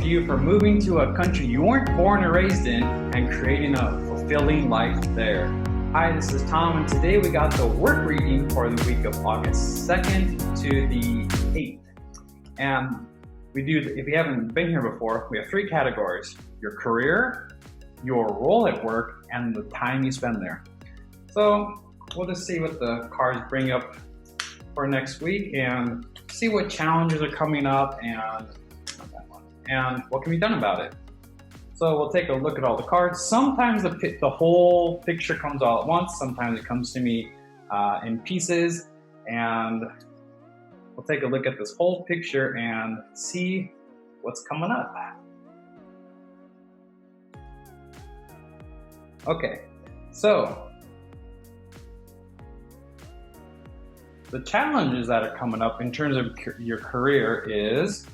to you for moving to a country you weren't born or raised in and creating a fulfilling life there. Hi, this is Tom, and today we got the work reading for the week of August 2nd to the 8th. And we do, if you haven't been here before, we have three categories: your career, your role at work, and the time you spend there. So we'll just see what the cards bring up for next week and see what challenges are coming up and what can be done about it. So we'll take a look at all the cards. Sometimes the whole picture comes all at once. Sometimes it comes to me in pieces, and we'll take a look at this whole picture and see what's coming up. Okay, so the challenges that are coming up in terms of your career is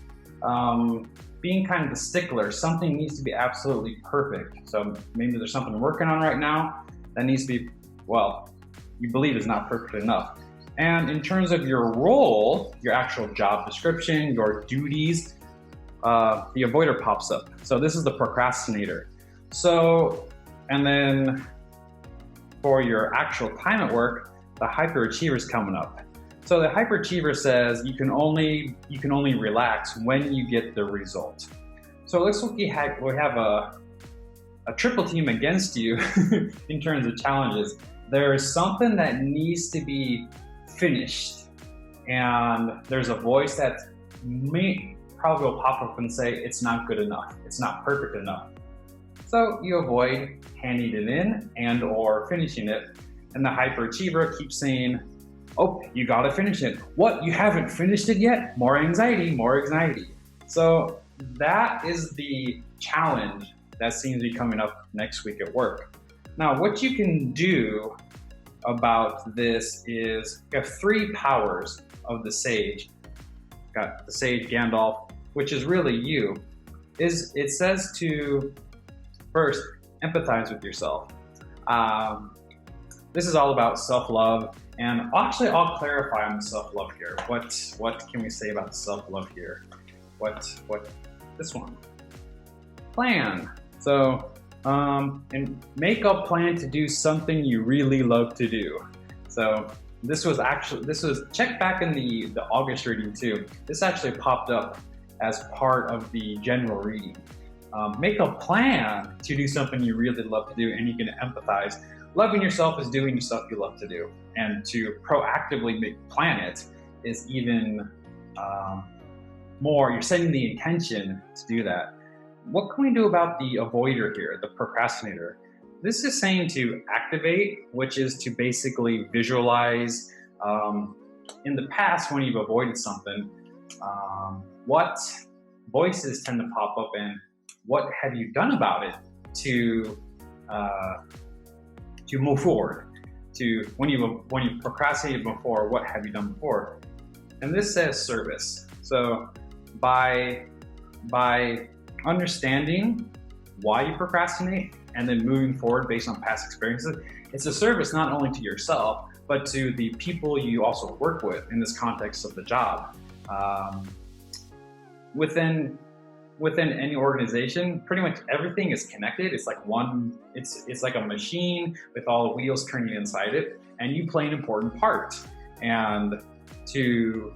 being kind of the stickler. Something needs to be absolutely perfect. So maybe there's something you're working on right now that needs to be, well, you believe is not perfect enough. And in terms of your role, your actual job description, your duties, the avoider pops up. So this is the procrastinator. So, and then for your actual time at work, the hyperachiever is coming up. So the hyperachiever says you can only relax when you get the result. So it looks like we have a triple team against you in terms of challenges. There's something that needs to be finished, and there's a voice that may probably will pop up and say it's not good enough, it's not perfect enough. So you avoid handing it in and or finishing it, and the hyperachiever keeps saying, oh, you gotta finish it. What, you haven't finished it yet? More anxiety, more anxiety. So that is the challenge that seems to be coming up next week at work. Now, what you can do about this is, you have three powers of the sage. Got the sage Gandalf, which is really you. It says to first empathize with yourself. This is all about self-love. And actually, I'll clarify on the self-love here. What can we say about self-love here? What this one? Plan. So, and make a plan to do something you really love to do. So this was checked back in the August reading too. This actually popped up as part of the general reading. Make a plan to do something you really love to do, and you can empathize. Loving yourself is doing the stuff you love to do, and to proactively plan it is even more. You're setting the intention to do that. What can we do about the avoider here, the procrastinator? This is saying to activate, which is to basically visualize. In the past, when you've avoided something, what voices tend to pop up, and what have you done about it to move forward? To when you procrastinated before, what have you done before? And this says service. So by understanding why you procrastinate and then moving forward based on past experiences, it's a service not only to yourself, but to the people you also work with in this context of the job. Within any organization, pretty much everything is connected. It's like it's like a machine with all the wheels turning inside it, and you play an important part. And to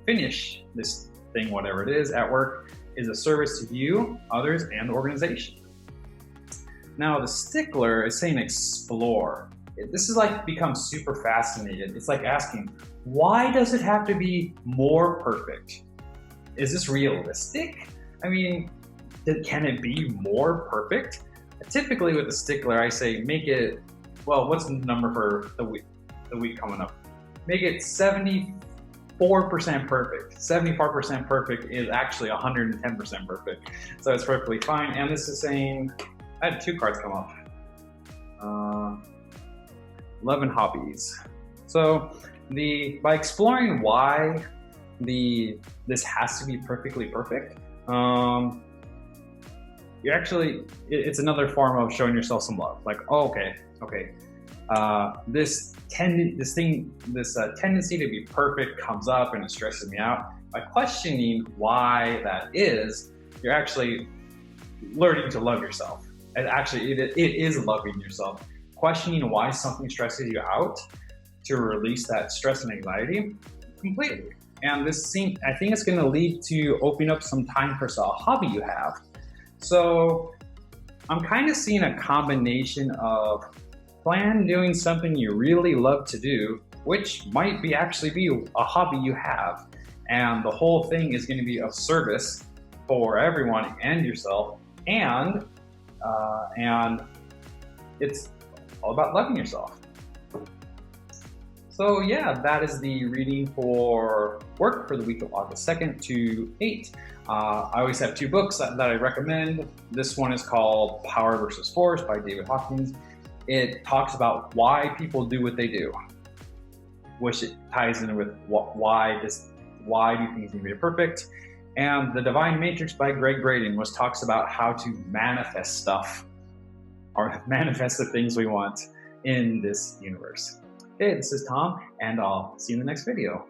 finish this thing, whatever it is at work, is a service to you, others, and the organization. Now the stickler is saying explore. This is like become super fascinated. It's like asking, why does it have to be more perfect? Is this realistic? I mean, can it be more perfect? Typically with the stickler, I say make it, well, what's the number for the week coming up? Make it 74% perfect. 74% perfect is actually 110% perfect. So it's perfectly fine. And this is saying, I had two cards come up. Love and hobbies. So by exploring why this has to be perfectly perfect, it's another form of showing yourself some love. Like, oh, okay, this tendency to be perfect comes up and it stresses me out. by questioning why that is, you're actually learning to love yourself. And actually, it is loving yourself. Questioning why something stresses you out to release that stress and anxiety completely. And I think it's going to lead to opening up some time for a hobby you have. So I'm kind of seeing a combination of plan doing something you really love to do, which might actually be a hobby you have. And the whole thing is going to be of service for everyone and yourself. And it's all about loving yourself. So yeah, that is the reading for work for the week of August 2nd to 8th. I always have 2 books that I recommend. This one is called Power versus Force by David Hakwind. It talks about why people do what they do, which it ties in with why do things need to be perfect. And The Divine Matrix by Gregg Braden, which talks about how to manifest stuff or manifest the things we want in this universe. Hey, this is Tom, and I'll see you in the next video.